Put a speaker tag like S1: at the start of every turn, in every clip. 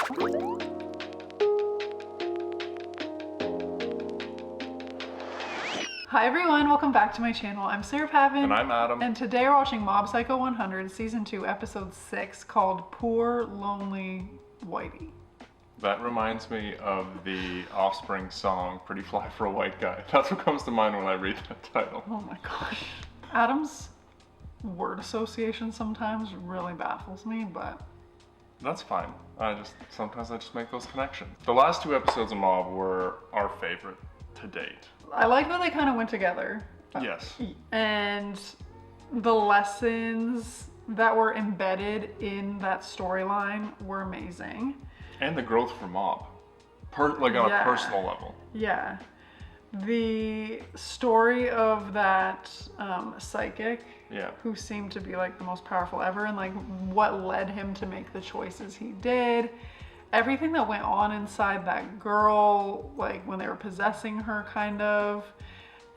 S1: Hi everyone, welcome back to my channel. I'm Sarah Pavan.
S2: And I'm Adam.
S1: And today we're watching Mob Psycho 100, Season 2, Episode 6, called Poor Lonely Whitey.
S2: That reminds me of the Offspring song, Pretty Fly for a White Guy. That's what comes to mind when I read that title.
S1: Oh my gosh. Adam's word association sometimes really baffles me, but...
S2: That's fine. Sometimes I just make those connections. The last two episodes of Mob were our favorite to date.
S1: I like that they kind of went together.
S2: Yes.
S1: And the lessons that were embedded in that storyline were amazing.
S2: And the growth for Mob. On a personal level.
S1: Yeah. The story of that psychic who seemed to be like the most powerful ever, and like what led him to make the choices he did. Everything that went on inside that girl, like when they were possessing her kind of,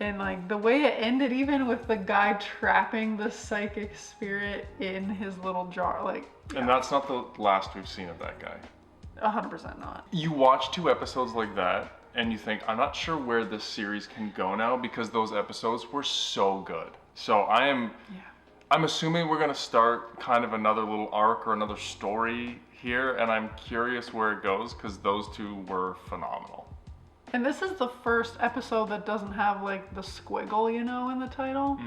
S1: and like the way it ended, even with the guy trapping the psychic spirit in his little jar, like. Yeah.
S2: And that's not the last we've seen of that guy.
S1: 100% not.
S2: You watch two episodes like that and you think, I'm not sure where this series can go now because those episodes were so good. So I'm assuming we're gonna start kind of another little arc or another story here, and I'm curious where it goes because those two were phenomenal.
S1: And this is the first episode that doesn't have like the squiggle, you know, in the title.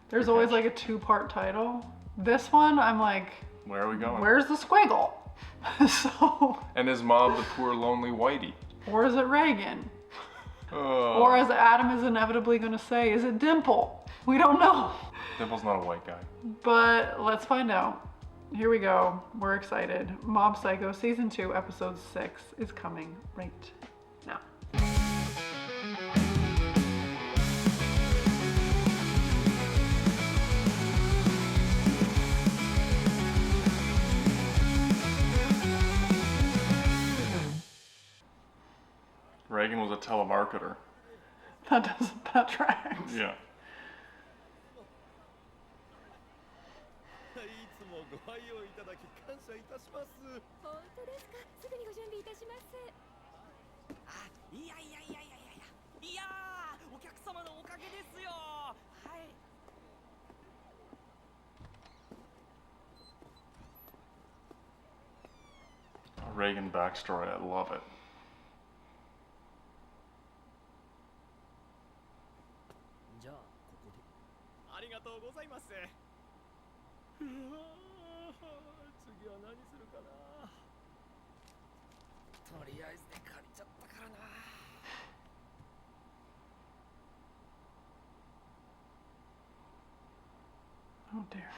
S1: There's always like a two-part title. This one, I'm like,
S2: where are we going?
S1: Where's the squiggle? So.
S2: And is Mob the poor lonely Whitey?
S1: Or is it Reigen? Or as Adam is inevitably going to say, is it Dimple? We don't know.
S2: Dimple's not a white guy. But
S1: let's find out. Here we go. We're excited. Mob Psycho Season 2, Episode 6 is coming right now.
S2: Reigen was a telemarketer.
S1: That tracks.
S2: Yeah. Reigen backstory, I love it.
S1: Oh dear.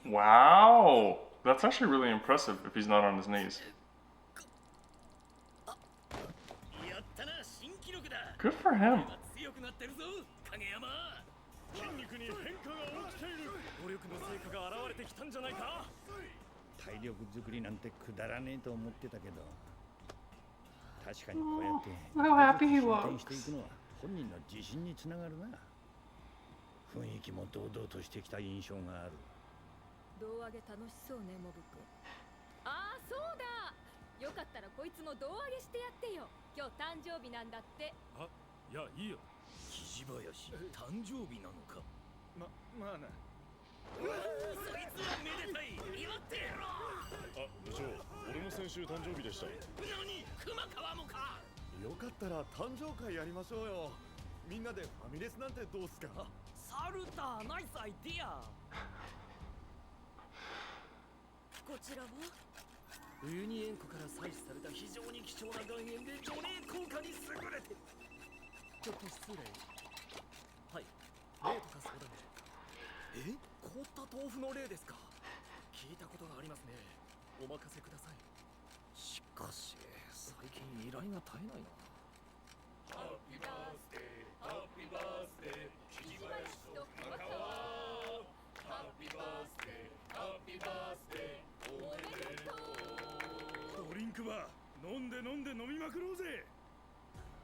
S2: Wow, that's actually really impressive if he's not on his knees. Good for him.
S1: How happy he looks.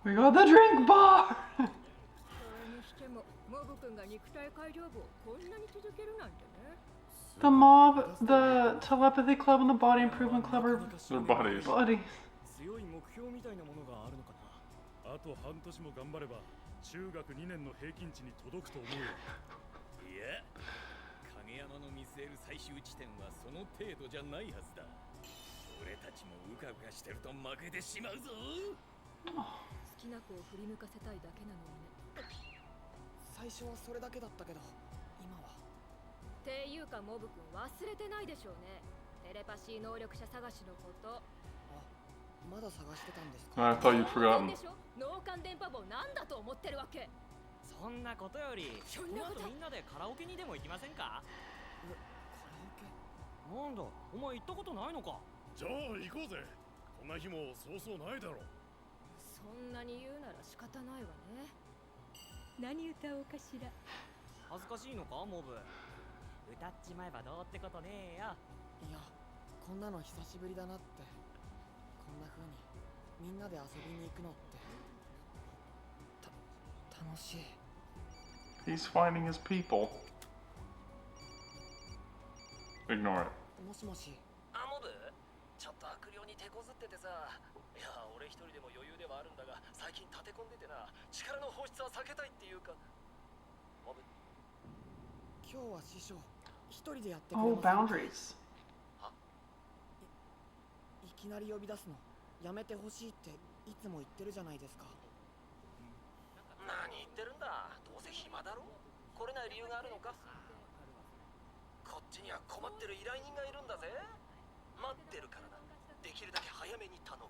S1: We got the drink bar! The mob, the telepathy club, and the body improvement club are
S2: They're buddies.
S1: buddies.
S3: あと半年も頑張れば中学2年の平均値に届くと思うよ。いや、影山の見据える最終地点はその程度じゃないはずだ。俺たちもうかうかしてると負けてしまうぞ。
S4: 好きな子を振り向かせたいだけなのにね。最初はそれだけだったけど、今は。っていうかモブ君忘れてないでしょうね。テレパシー能力者探しのこと。まだ探してたんですか。
S2: I thought you'd forgotten.
S4: 脳幹電波棒なんだと思ってるわけ。
S5: そんなことより、この後みんなでカラオケにでも行きませんか。カラオケなんだ、お前行ったことないのか。
S3: じゃあ行こうぜ。こんな日もそうそうないだろう。
S4: そんなに言うなら仕方ないわね。何歌おうかしら。
S5: 恥ずかしいのかモブ。歌っちまえばどうってことねえよ。
S4: いや、こんなの久しぶりだなって。こんな風にみんなで遊びに行くのって楽しい。
S2: He's finding his people. Ignore it.
S4: もしもし。
S6: あ、モブ？ちょっと悪霊に手こずっててさ。いや、俺一人でも余裕ではあるんだが、最近立て込んでてな。力の放出は避けたいっていうか。モブ？
S4: 今日は師匠一人でやってくれます。
S1: Oh, boundaries.
S4: いきなり呼び出すのやめてほしいっていつも言ってるじゃないですか。
S6: 何言ってるんだ。どうせ暇だろ。来れない理由があるのか。こっちには困ってる依頼人がいるんだぜ。待ってるからな。できるだけ早めに頼む。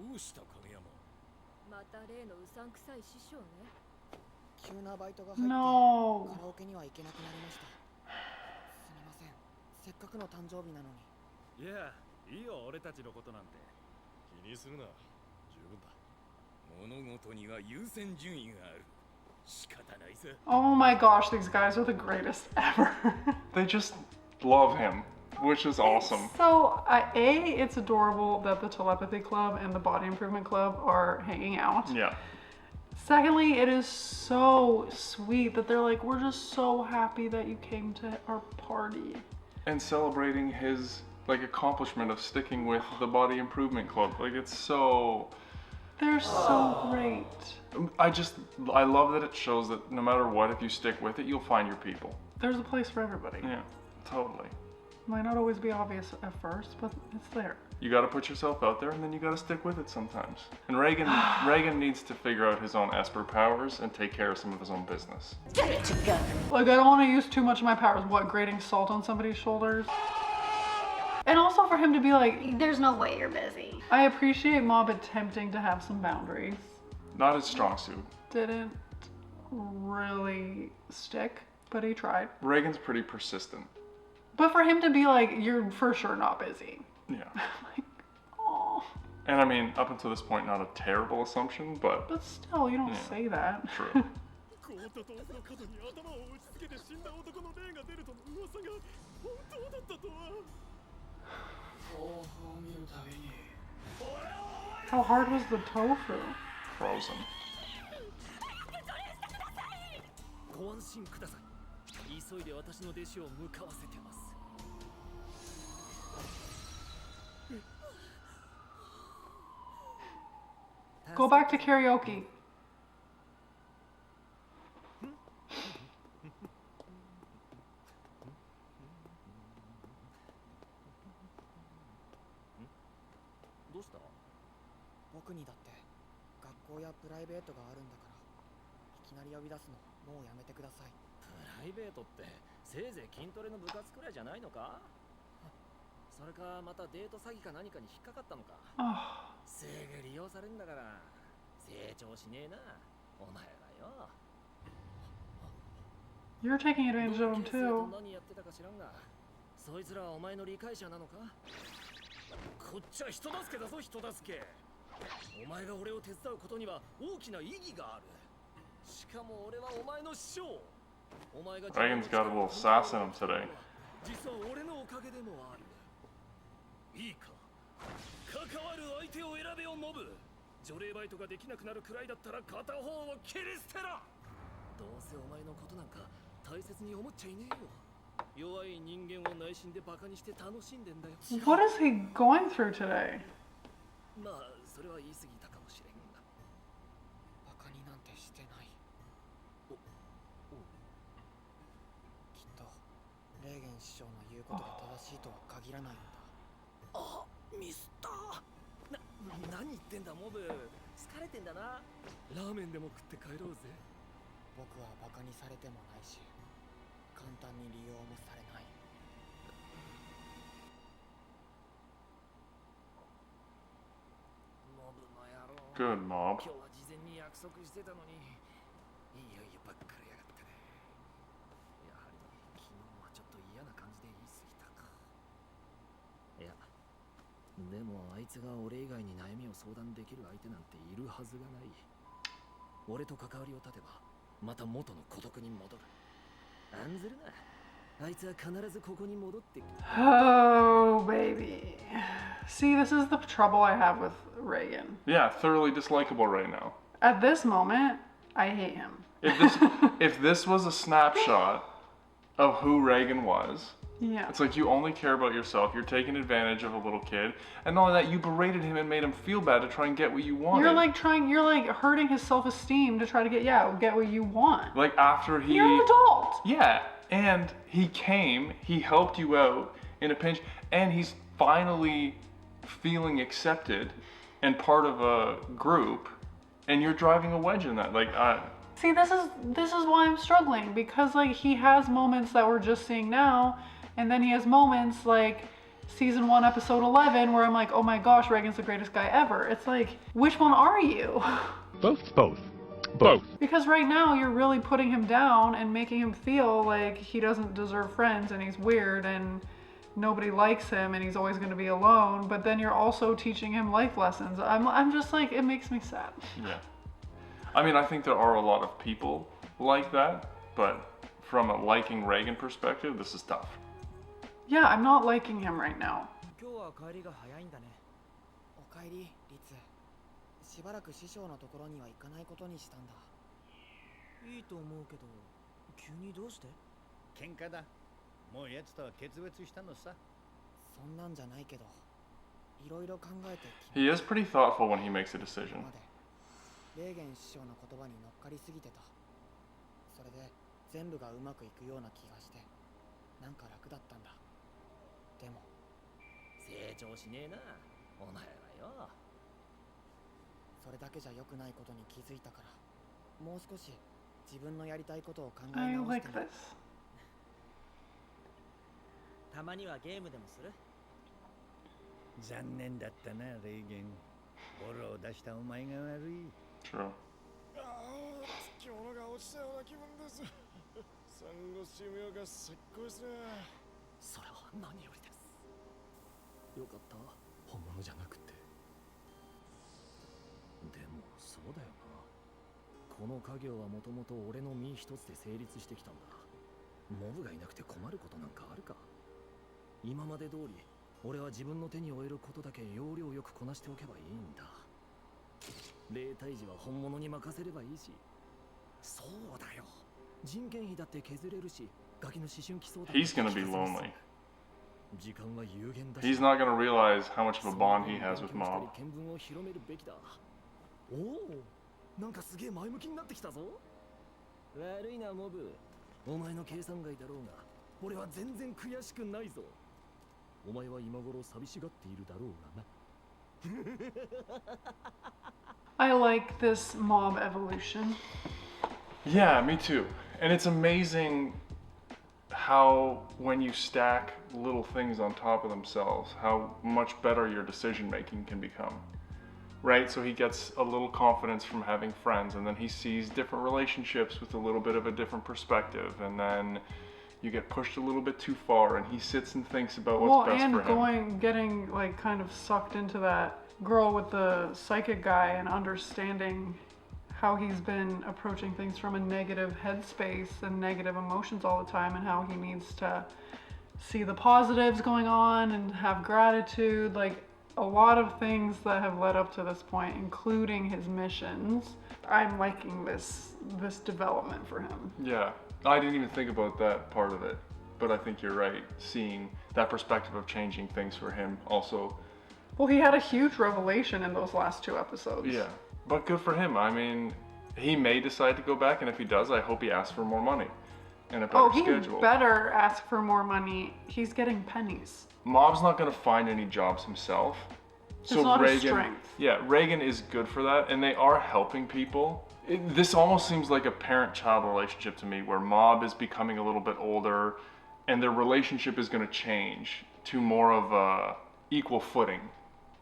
S3: どうした影山。
S4: また例のうさんくさい師匠ね。急なバイトが入って、
S1: No.
S4: カラオケには行けなくなりました。すみません、せっかくの誕生日なのに。
S3: いや、いいよ俺たちのことなんて。気にするな、十分だ。物事には優先順位がある。仕方ないぜ。
S1: Oh my gosh, these guys are the greatest ever.
S2: They just love him, which is awesome.
S1: So, it's adorable that the telepathy club and the body improvement club are hanging out.
S2: Yeah.
S1: Secondly, it is so sweet that they're like, we're just so happy that you came to our party.
S2: And celebrating his accomplishment of sticking with the body improvement club. Like, it's so...
S1: They're so great.
S2: I love that it shows that no matter what, if you stick with it, you'll find your people.
S1: There's a place for everybody.
S2: Yeah, totally.
S1: Might not always be obvious at first, but it's there.
S2: You gotta put yourself out there and then you gotta stick with it sometimes. And Reigen needs to figure out his own Esper powers and take care of some of his own business.
S1: Get it together. Like, I don't want to use too much of my powers. What, grating salt on somebody's shoulders? And also for him to be like,
S7: there's no way you're busy.
S1: I appreciate Mob attempting to have some boundaries.
S2: Not his strong suit.
S1: Didn't really stick, but he tried.
S2: Reigen's pretty persistent.
S1: But for him to be like, you're for sure not busy.
S2: Yeah.
S1: Like, oh.
S2: And I mean, up until this point, not a terrible assumption, but...
S1: But still, you don't say that.
S2: True.
S1: How hard was the tofu?
S2: Frozen.
S6: ご安心ください。急いで私の弟子を向かわせてます。
S1: Go back to karaoke.
S6: どうした？
S4: 僕にだって学校やプライベートがあるんだから、いきなり呼び出すのもうやめてください。
S6: プライベートってせいぜい筋トレの部活くらいじゃないのか？それかまたデート詐欺か何かに引っかかったのか？すぐ利用されるんだから成長しねえなお前はよ。
S1: You're taking advantage of him
S6: 同級生と
S1: too.
S6: 何やってたか知らんが、そいつらはお前の理解者なのか？こっちは人助けだぞ、人助け。お前が俺を手伝うことには大きな意義がある。しかも俺はお前の師匠。お前が
S2: Reigen's got a little sass in him today.
S6: 実は俺のおかげでもある。いいか、関わる相手を選べよモブ。除霊バイトができなくなるくらいだったら片方を切り捨てろ。どうせお前のことなんか大切に思っちゃいねえよ。弱い人間を内心でバカにして楽しんでんだよ。
S1: What is he going through today?
S6: まあそれは言い過ぎたかもしれんが。
S7: バカになんてしてない。きっとレーゲン師匠の言うことが正しいとは限らないんだ。
S6: あ、ミスったー。何言ってんだモブ。疲れてんだな。ラーメンでも食って帰ろうぜ。
S7: 僕はバカにされてもないし、簡単に利用もされない。
S6: モブの野郎。
S2: Good, Mob.
S6: 今日は事前に約束してたのに、いよいよばっかりやがってね。やはり昨日はちょっと嫌な感じで言い過ぎたか。いや、でもあいつが俺以外に悩みを相談できる相手なんているはずがない。俺と関わりを断てばまた元の孤独に戻る。案ずるな。あいつは必ずここに戻ってくる。
S1: Oh, baby. See, this is the trouble I have with Reigen.
S2: Yeah, thoroughly dislikable right now.
S1: At this moment, I hate him.
S2: If this was a snapshot of who Reigen was,
S1: Yeah.
S2: it's like you only care about yourself. You're taking advantage of a little kid, and not only that, you berated him and made him feel bad to try and get what you wanted.
S1: You're like hurting his self-esteem to try to get what you want.
S2: Like after he.
S1: You're an adult.
S2: Yeah, and he came, he helped you out in a pinch, and he's finally feeling accepted and part of a group, and you're driving a wedge in that. Like,
S1: See, this is why I'm struggling, because like he has moments that we're just seeing now, and then he has moments like season 1, episode 11, where I'm like, oh my gosh, Reigen's the greatest guy ever. It's like, which one are you?
S8: Both.
S1: Because right now you're really putting him down and making him feel like he doesn't deserve friends and he's weird and nobody likes him and he's always going to be alone. But then you're also teaching him life lessons. I'm just like, it makes me sad.
S2: yeah. I mean, I think there are a lot of people like that, but from a liking Reigen perspective, this is tough.
S1: Yeah, I'm not liking him right now.
S5: 今日は帰りが早いんだね。
S7: おかえり、リツ。しばらく師匠のところには行かないことにしたんだ。
S5: いいと思うけど、急にどうして？
S8: 喧嘩だ。もう奴とは決別したのさ。
S7: そんなんじゃないけど、いろいろ考えて。
S2: He is pretty thoughtful when he makes a decision.
S7: レーゲン師匠の言葉に乗っかりすぎてた。それで全部がうまくいくような気がして、なんか楽だったんだ。でも
S6: 成長しねえな、お前はよ。
S7: それだけじゃ良くないことに気づいたから、もう少し自分のやりたいことを考え
S1: I
S7: 直し
S1: like
S7: てみる。
S1: this.
S5: たまにはゲームでもする？
S8: 残念だったな、レーゲン。ボロを出したお前が悪い。
S2: True.
S9: 今日のが落ちたような気分です。サンゴチムヨが最高ですね。
S6: それは何よりです。よかった、本物じゃなくて。でもそうだよな。この家業はもともと俺の身一つで成立してきたんだ。モブがいなくて困ることなんかあるか。今まで通り俺は自分の手に負えることだけ要領よくこなしておけばいいんだ。霊体児は本物に任せればいいし。そうだよ、人件費だって削れるし、ガキの思春期相談。
S2: He's gonna be lonely.
S6: 時間は有限だし。
S2: He's not gonna realize how much of a bond he has with Mob.
S6: 見聞を広めるべきだ。おお、なんかすげえ前向きになってきたぞ。悪いなモブ、お前の計算外だろうが、俺は全然悔しくないぞ。お前は今頃寂しがっているだろうがな。
S1: I like this Mob evolution.
S2: Yeah, me too. And it's amazing how when you stack little things on top of themselves, how much better your decision making can become. Right? So he gets a little confidence from having friends, and then he sees different relationships with a little bit of a different perspective, and then you get pushed a little bit too far, and he sits and thinks about what's best for him.
S1: And getting like kind of sucked into that girl with the psychic guy and understanding how he's been approaching things from a negative headspace and negative emotions all the time, and how he needs to see the positives going on and have gratitude. Like a lot of things that have led up to this point, including his missions. I'm liking this development for him.
S2: Yeah, I didn't even think about that part of it, but I think you're right. Seeing that perspective of changing things for him also.
S1: Well, he had a huge revelation in those last 2 episodes.
S2: Yeah, but good for him. I mean, he may decide to go back, and if he does, I hope he asks for more money and a better schedule.
S1: He better ask for more money. He's getting pennies.
S2: Mob's not going to find any jobs himself.
S1: It's not his strength.
S2: Yeah, Reigen is good for that, and they are helping people. This almost seems like a parent-child relationship to me, where Mob is becoming a little bit older, and their relationship is going to change to more of a equal footing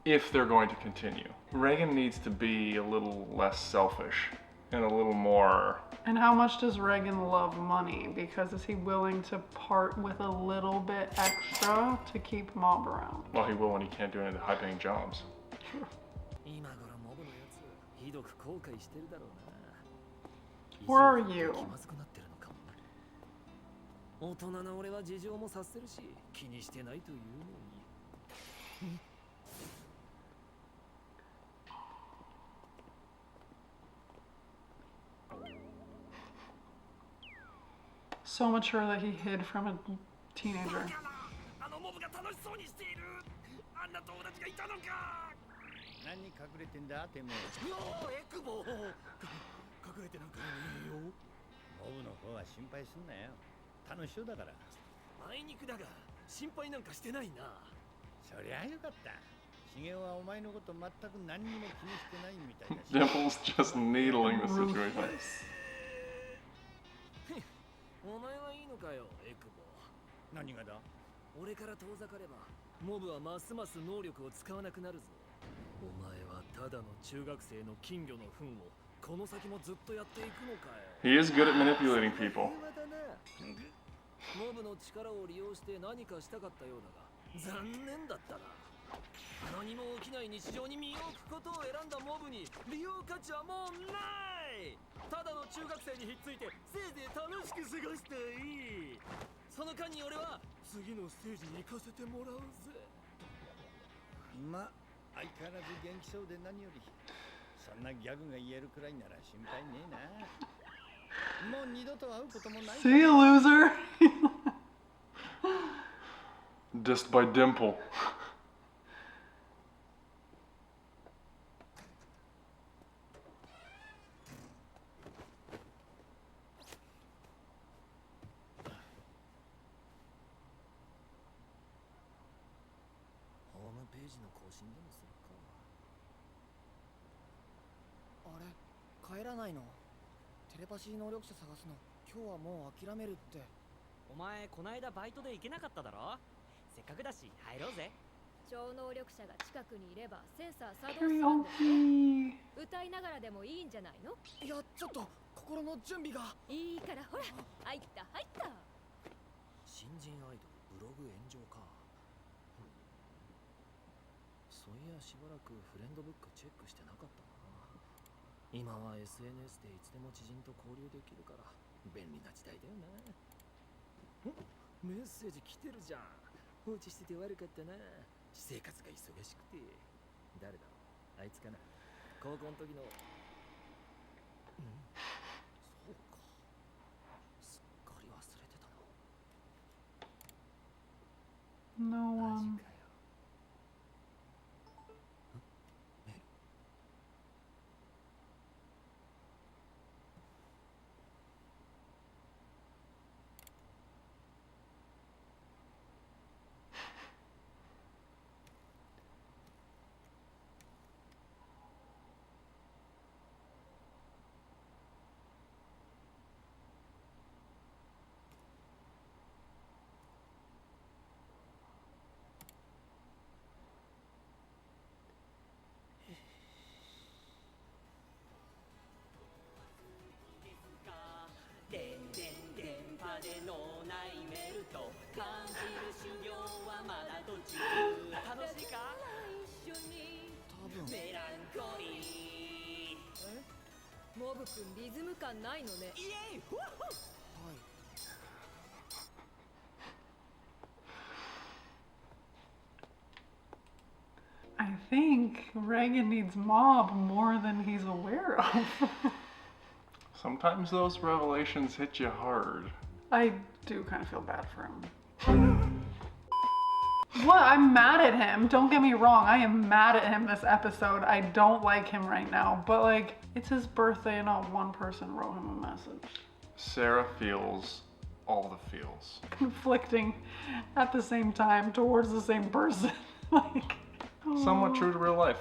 S2: if they're going to continue. Reigen needs to be a little less selfish and a little more...
S1: And how much does Reigen love money? Because is he willing to part with a little bit extra to keep Mob around?
S2: Well, he will when he can't do any of the high-paying jobs.
S1: Where are you? So mature that he hid from a teenager.
S2: Dimple's just needling the situation.
S6: お前はいいのかよ、エクボ。何がだ？俺から遠ざかれば、モブはますます能力を使わなくなるぞ。お前はただの中学生の金魚の糞をこの先もずっとやっていくのかよ。
S2: He is good at manipulating people.
S6: モブの力を利用して何かしたかったようだが、残念だったな。何も起きない日常に身を置くことを選んだモブに利用価値はもうない。ただの中学生にひっついてせいぜい楽しく過ごしたい。その間に俺は次のステージに行かせてもらうぜ。
S8: まあ相変わらず元気そうで何より。そんなギャグが言えるくらいなら心配ねえな。もう二度と会うこともない。
S1: See you, loser.
S2: Dissed by Dimple.
S7: Homepages あれ、帰らないの？テレパシー能力者探すの、今日はもう諦めるって。
S5: お前、こないだバイトで行けなかっただろ？せっかくだし、入ろうぜ。
S4: 超能力者が近くにいればセンサー作動するんですね。歌いながらでもいいんじゃないの？
S7: いや、ちょっと心の準備が。
S4: いいからほら、入った入った。
S6: 新人アイドルブログ炎上か。そういやしばらくフレンドブックチェックしてなかったな。今は SNS でいつでも知人と交流できるから便利な時代だよな。メッセージ来てるじゃん。放置してて悪かったな。私生活が忙しくて。誰だろう？あいつかな。高校の時の。そうか。すっかり忘れてたな。
S1: No one.
S4: モブ君リズム感ないのね。イエイ！
S1: think Reigen needs Mob more than he's aware of.
S2: Sometimes those revelations hit you hard.
S1: I do kind of feel bad for him. What? I'm mad at him. Don't get me wrong. I am mad at him this episode. I don't like him right now. But like, it's his birthday and not one person wrote him a message.
S2: Sarah feels all the feels.
S1: Conflicting at the same time towards the same person. Like,
S2: somewhat true to real life.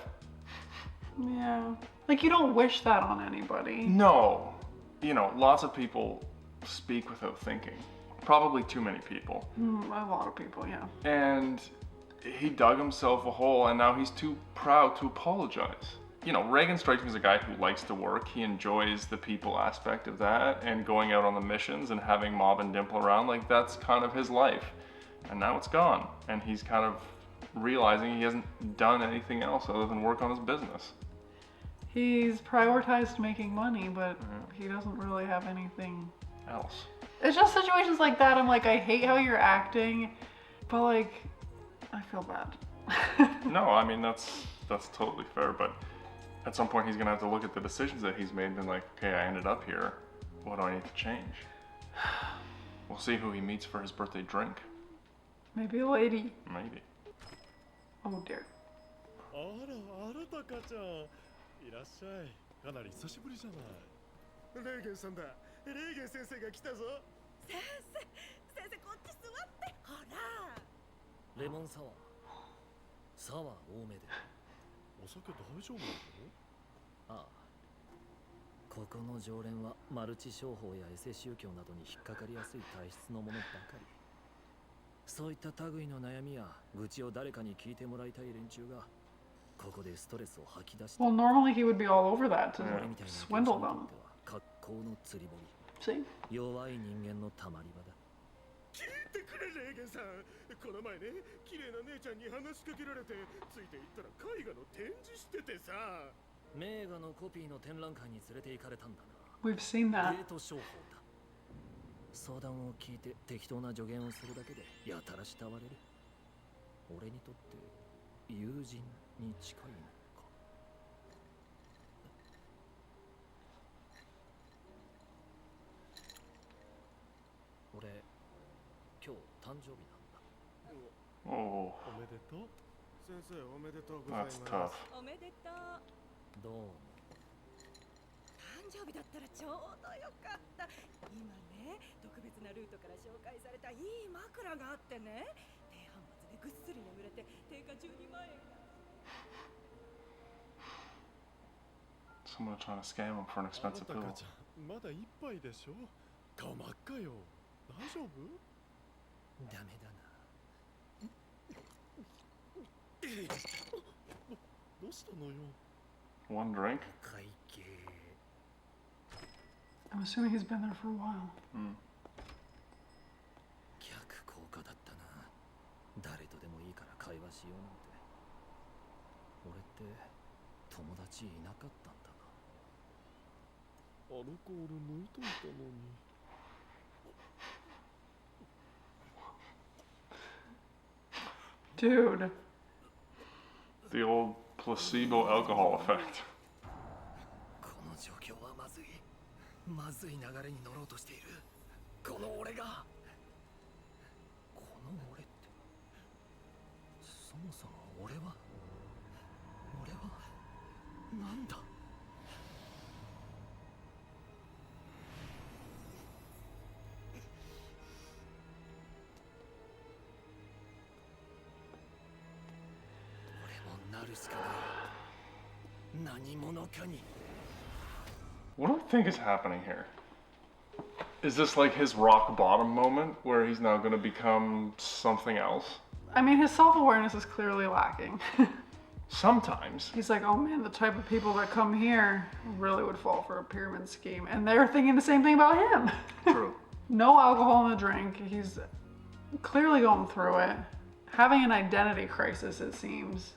S1: Yeah. Like, you don't wish that on anybody.
S2: No. You know, lots of people speak without thinking. Probably too many people.
S1: A lot of people, yeah.
S2: And he dug himself a hole and now he's too proud to apologize. You know, Reigen strikes me as a guy who likes to work. He enjoys the people aspect of that and going out on the missions and having Mob and Dimple around. Like, that's kind of his life. And now it's gone. And he's kind of realizing he hasn't done anything else other than work on his business.
S1: He's prioritized making money, but he doesn't really have anything
S2: else.
S1: It's just situations like that. I'm like, I hate how you're acting, but like, I feel bad.
S2: No, I mean, that's totally fair, but at some point he's gonna have to look at the decisions that he's made and be like, okay, I ended up here. What do I need to change? We'll see who he meets for his birthday drink.
S1: Maybe a lady.
S2: Maybe.
S1: Oh dear.
S9: タカちゃん、いらっしゃい。かなり久しぶりじゃない。レーゲンさんだ。レーゲン先生が来たぞ。
S4: 先生こっち座ってほら。
S6: レモンサワー。サワー多めで。
S9: お酒大丈夫なの？
S6: ああ。ここの常連はマルチ商法やエセ宗教などに引っかかりやすい体質のものばかり。そういった類の悩みや愚痴を誰かに聞いてもらいたい連中がここでストレスを吐き出して。
S1: Well, normally he would be all over that to swindle them.
S6: 格好の釣り
S1: 堀。
S6: 弱い人間のたまり場だ。
S9: 聞いてくれレーゲンさん。この前ね、綺麗な姉ちゃんに話しかけられて、ついて行ったら絵画の展示しててさ。
S6: 名画のコピーの展覧会に連れて行かれたんだな。
S1: We've seen that.
S6: デート商法だ。相談を聞いて適当な助言をするだけでやたら慕われる。俺にとって友人に近いのか。俺今日誕生日なんだ。
S2: お
S9: めでとう。先生おめでとうございます。
S4: おめでとう。
S6: どうも。
S4: 誕生日だったらちょうどよかった。今ね、特別なルートから紹介されたいい枕があってね、低反発でぐっすり眠れて定価12万円。
S2: Someone trying to scam him for an expensive pillow.
S9: まだ一杯でしょ。顔真っ赤よ。大丈夫？
S6: ダメだな。
S9: どうしたのよ。
S2: One drink?
S6: 会計。
S1: I'm assuming he's been there for a while.
S6: 逆効果だったな。誰とでもいいから会話しようなんて。俺って友達いなかったんだな。
S9: アルコール抜いといたのに。
S1: Dude.
S2: The old placebo alcohol effect.
S6: この状況はまずい。まずい流れに乗ろうとしている。この俺が。この俺って。そもそも俺はなんだ。なるしかない。何者かに。
S2: What do I think is happening here? Is this like his rock bottom moment where he's now going to become something else?
S1: I mean, his self-awareness is clearly lacking.
S2: Sometimes.
S1: He's like, oh man, the type of people that come here really would fall for a pyramid scheme. And they're thinking the same thing about him.
S2: True.
S1: No alcohol in the drink. He's clearly going through it. Having an identity crisis, it seems.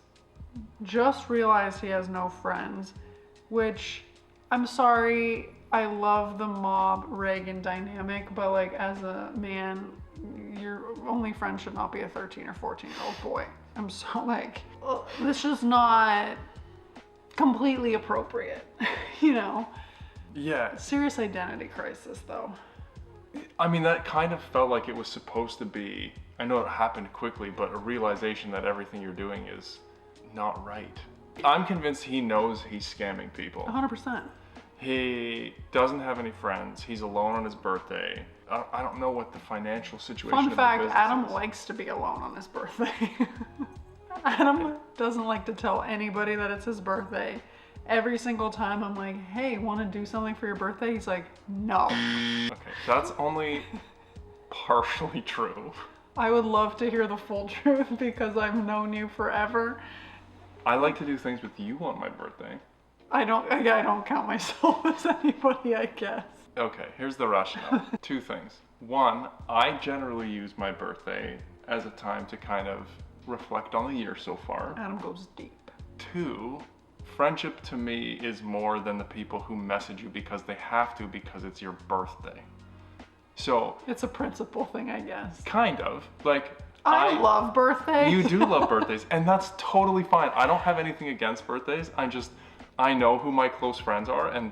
S1: Just realized he has no friends, which, I'm sorry, I love the Mob Reigen dynamic, but like as a man, your only friend should not be a 13 or 14-year-old boy. I'm so like, this is not completely appropriate, you know?
S2: Yeah.
S1: Serious identity crisis, though.
S2: I mean, that kind of felt like it was supposed to be, I know it happened quickly, but a realization that everything you're doing is not right. I'm convinced he knows he's scamming people.
S1: 100%.
S2: He doesn't have any friends. He's alone on his birthday. I don't know what the financial situation
S1: Fun
S2: of the
S1: fact,
S2: business
S1: Adam
S2: is.
S1: likes to be alone on his birthday. Adam doesn't like to tell anybody that it's his birthday. Every single time I'm like, hey, want to do something for your birthday? He's like, no.
S2: Okay, that's only partially true.
S1: I would love to hear the full truth because I've known you forever.
S2: I like to do things with you on my birthday.
S1: I don't count myself as anybody, I guess.
S2: Okay, here's the rationale. Two things. One, I generally use my birthday as a time to kind of reflect on the year so far.
S1: Adam goes deep.
S2: Two, friendship to me is more than the people who message you because they have to because it's your birthday. So
S1: it's a principle thing, I guess.
S2: Kind of. Like
S1: I love birthdays.
S2: You do love birthdays, and that's totally fine. I don't have anything against birthdays. I know who my close friends are, and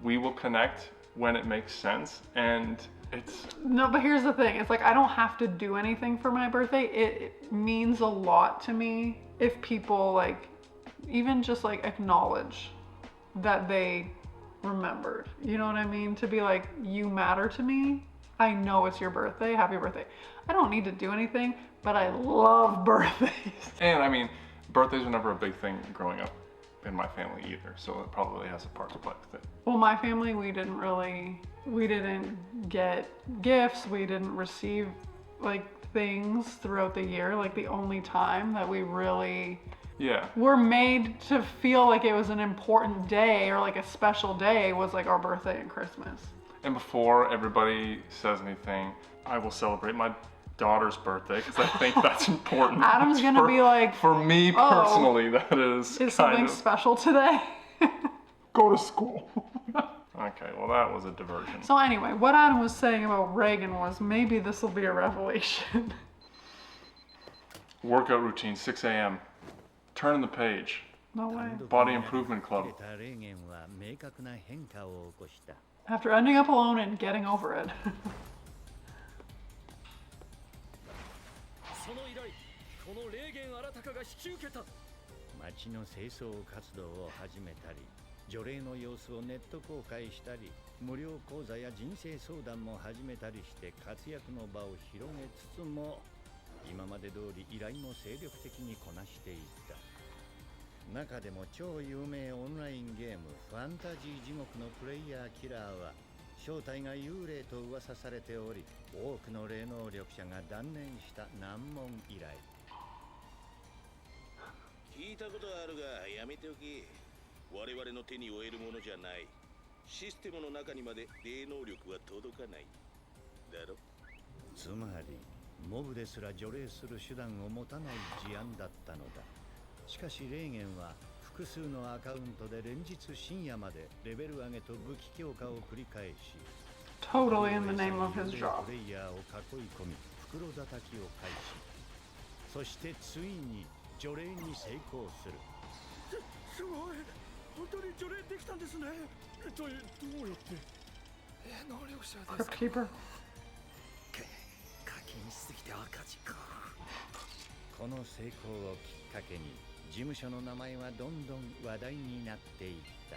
S2: we will connect when it makes sense, and it's...
S1: No, but here's the thing. It's like, I don't have to do anything for my birthday. It means a lot to me if people, like, even just, like, acknowledge that they remembered. You know what I mean? To be like, you matter to me. I know it's your birthday. Happy birthday. I don't need to do anything, but I love birthdays.
S2: And, I mean, birthdays were never a big thing growing up in my family either, so it probably has a part to play with it.
S1: Well, my family, we didn't get gifts, we didn't receive like things throughout the year. Like the only time that we really were made to feel like it was an important day or like a special day was like our birthday and Christmas.
S2: And before everybody says anything, I will celebrate my daughter's birthday because I think that's important.
S1: Adam's gonna be like,
S2: for me personally, that is
S1: something special today?
S2: Go to school. Okay, well that was a diversion.
S1: So anyway, what Adam was saying about Reigen was maybe this will be a revelation. Workout
S2: routine, 6 a.m. Turn the page.
S1: No way.
S2: Body improvement club.
S1: After ending up alone and getting over it.
S3: その以来この霊言新たかが引き受けた
S8: 町の清掃活動を始めたり除霊の様子をネット公開したり無料講座や人生相談も始めたりして活躍の場を広げつつも今まで通り依頼も精力的にこなしていった中でも超有名オンラインゲームファンタジー地獄のプレイヤーキラーは正体が幽霊と噂されており多くの霊能力者が断念した難問依頼
S9: 聞いたことあるがやめておき我々の手に負えるものじゃないシステムの中にまで霊能力は届かないだろ
S8: つまりモブですら除霊する手段を持たない事案だったのだしかし霊言は複数のアカウントで連日深夜までレベル上げと武器強化を繰り返し
S1: Totally in the name of his job
S8: プレイヤーを囲い込み袋叩きを開始そしてついに除霊に成功する
S9: すごい本当に除霊できたんですねどうやって能力者ですか
S1: Crypt Keeper
S8: 課金しすぎて赤字かこの成功をきっかけに事務所の名前はどんどん話題になっていった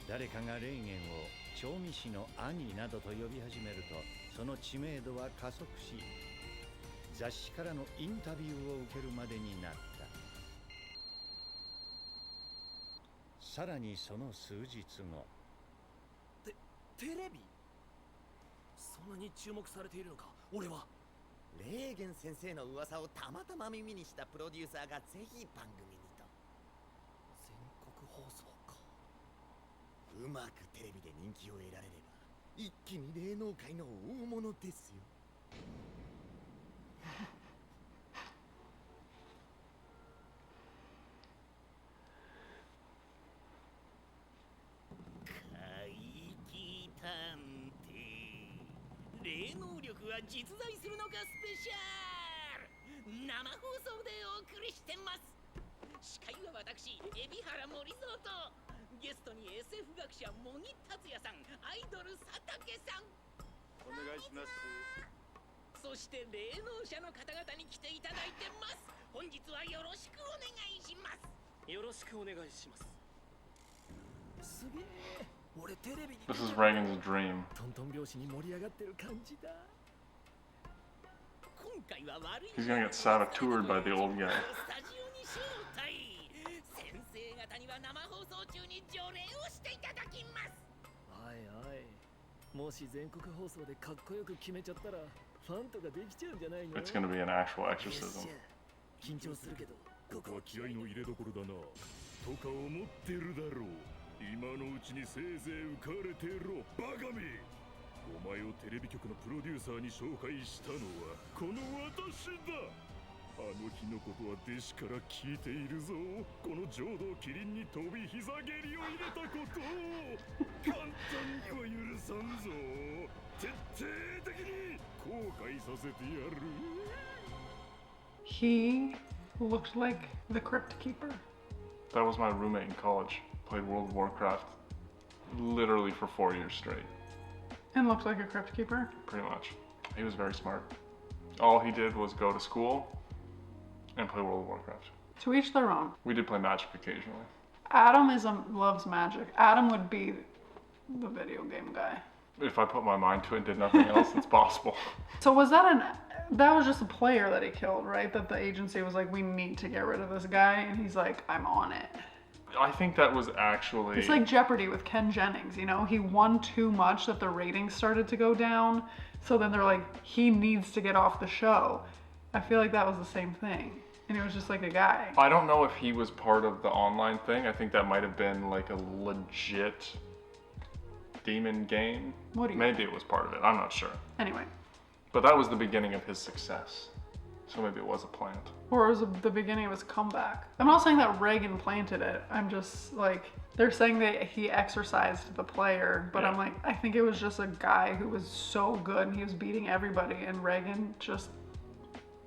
S8: 誰かが霊言を調味師の兄などと呼び始めるとその知名度は加速し雑誌からのインタビューを受けるまでになったさらにその数日後
S3: テレビそんなに注目されているのか俺は
S6: レーゲン先生の噂をたまたま耳にしたプロデューサーがぜひ番組にと
S3: 全国放送か
S6: うまくテレビで人気を得られれば一気に霊能界の大物ですよ
S5: 霊能力は実在するのかスペシャル生放送でお送りしてます。司会は私、海老原森蔵とゲストに SF 学者茂木達也さん、アイドル佐竹さん。
S10: お願いします。
S5: そして霊能者の方々に来ていただいてます。本日はよろしくお願いします。
S6: よろしくお願いします。すげえ。俺テレビに
S2: This is Reigen's dream.
S6: トントン拍子に盛り上がってる感じだ。
S5: 今回は悪い。
S2: He's gonna get saboteured by the old guy.
S5: スタジオに招待。先生方には生放送中に除霊をしていただきます。
S6: おいおい。もし全国放送でかっこよく決めちゃったらファンとかできちゃうんじゃないの？
S2: It's gonna be an actual exorcism.
S6: 緊張するけど。
S3: ここは気合の入れどころだな。とか思ってるだろう。今のうちにせいぜい浮かれてろ、バカめ。お前をテレビ局のプロデューサーに紹介したのはこの私だ。あの日のことは弟子から聞いているぞ。この浄土キリンに飛び膝蹴りを入れたことを簡単には許さんぞ。徹底的に後悔させてやる。
S1: He looked like the Crypt Keeper.
S2: That was my roommate in college. Played World of Warcraft literally for 4 years straight.
S1: And looked like a Crypt Keeper?
S2: Pretty much. He was very smart. All he did was go to school and play World of Warcraft.
S1: To each their own.
S2: We did play Magic occasionally.
S1: Adam loves magic. Adam would be the video game guy.
S2: If I put my mind to it and did nothing else, it's possible.
S1: So was that was just a player that he killed, right? That the agency was like, we need to get rid of this guy, and he's like, I'm on it.
S2: I think that was actually...
S1: It's like Jeopardy with Ken Jennings, you know? He won too much that the ratings started to go down, so then they're like, he needs to get off the show. I feel like that was the same thing. And it was just like a guy.
S2: I don't know if he was part of the online thing. I think that might have been like a legit demon game.
S1: What do you
S2: Maybe
S1: think?
S2: it was part of it. I'm not sure.
S1: Anyway.
S2: But that was the beginning of his success. So maybe it was a plant.
S1: Or it was the beginning of his comeback. I'm not saying that Reigen planted it. I'm just like, they're saying that he exorcised the player, but
S2: Yeah.
S1: I'm like, I think it was just a guy who was so good and he was beating everybody, and Reigen just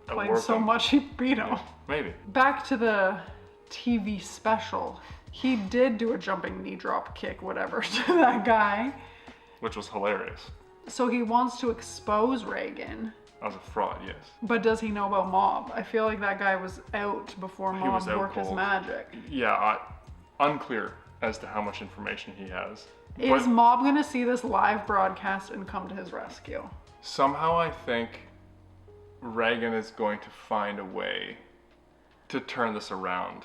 S1: played
S2: Outworked
S1: so
S2: him.
S1: much he beat him.
S2: Yeah, maybe.
S1: Back to the TV special. He did do a jumping knee drop kick, whatever, to that guy.
S2: Which was hilarious.
S1: So he wants to expose Reigen.
S2: As a fraud, yes.
S1: But does he know about Mob? I feel like that guy was out before
S2: He
S1: Mob
S2: was out
S1: worked his
S2: cold.
S1: magic.
S2: Yeah, unclear as to how much information he has.
S1: Is
S2: But
S1: Mob gonna see this live broadcast and come to his rescue?
S2: somehow I think Reigen is going to find a way to turn this around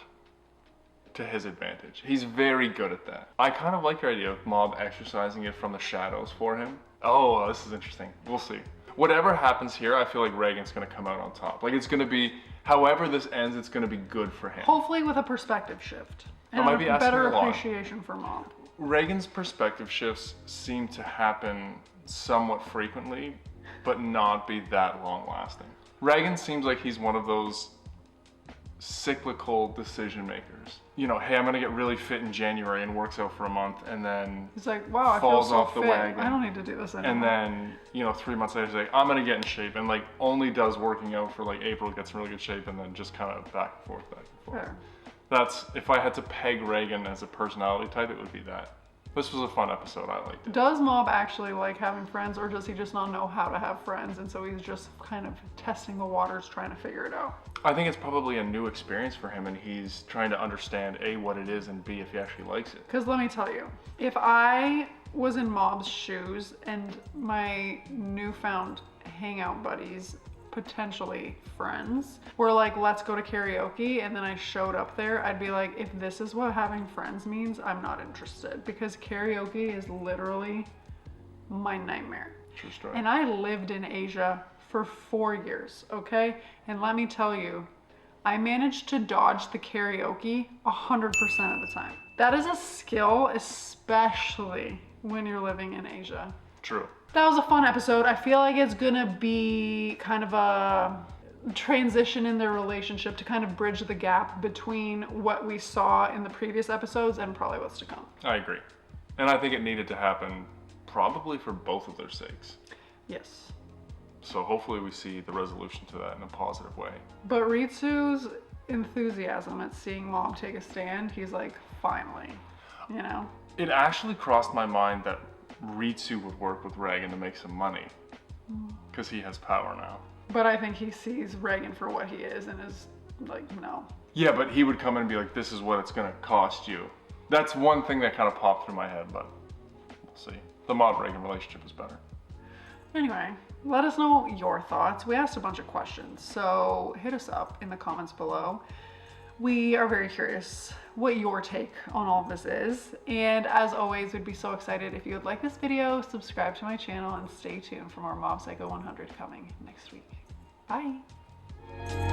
S2: to his advantage. He's very good at that. I kind of like your idea of Mob exercising it from the shadows for him. Oh, this is interesting. We'll see. Whatever happens here, I feel like Reigen's going to come out on top. Like, it's going to be, however this ends, it's going to be good for him.
S1: Hopefully with a perspective shift. And
S2: might be
S1: a
S2: asking
S1: better
S2: a lot.
S1: appreciation for Mob.
S2: Reigen's perspective shifts seem to happen somewhat frequently, but not be that long lasting. Reigen seems like he's one of those cyclical decision makers. You know, hey, I'm gonna get really fit in January, and works out for a month, and then
S1: He's like, wow, I feel
S2: falls
S1: so
S2: off the
S1: fit.
S2: wagon.
S1: I don't need to do this anymore.
S2: And then, you know, 3 months later, he's like, I'm gonna get in shape, and like only does working out for like April, gets in really good shape, and then just kind of back and forth, back and forth.
S1: Fair.
S2: That's, if I had to peg Reigen as a personality type, it would be that. This was a fun episode, I liked it.
S1: Does Mob actually like having friends, or does he just not know how to have friends, and so he's just kind of testing the waters, trying to figure it out?
S2: I think it's probably a new experience for him, and he's trying to understand A, what it is, and B, if he actually likes it.
S1: Because let me tell you, if I was in Mob's shoes and my newfound hangout buddies, potentially friends, were like, let's go to karaoke, and then I showed up there, I'd be like, if this is what having friends means, I'm not interested, because karaoke is literally my nightmare.
S2: True story.
S1: And I lived in Asia for 4 years, okay? And let me tell you, I managed to dodge the karaoke 100% of the time. That is a skill, especially when you're living in Asia.
S2: True.
S1: That was a fun episode. I feel like it's gonna be kind of a transition in their relationship to kind of bridge the gap between what we saw in the previous episodes and probably what's to come.
S2: I agree. And I think it needed to happen probably for both of their sakes.
S1: Yes.
S2: So hopefully we see the resolution to that in a positive way.
S1: But Ritsu's enthusiasm at seeing Mob take a stand, he's like, finally, you know?
S2: It actually crossed my mind that Ritsu would work with Reigen to make some money. Because he has power now.
S1: But I think he sees Reigen for what he is and is like, no.
S2: Yeah, but he would come in and be like, this is what it's gonna cost you. That's one thing that kind of popped through my head, but we'll see. The Mob-Reigen relationship is better.
S1: Anyway, let us know your thoughts. We asked a bunch of questions, so hit us up in the comments below. We are very curious what your take on all of this is. And as always, we'd be so excited if you would like this video, subscribe to my channel, and stay tuned for more Mob Psycho 100 coming next week. Bye.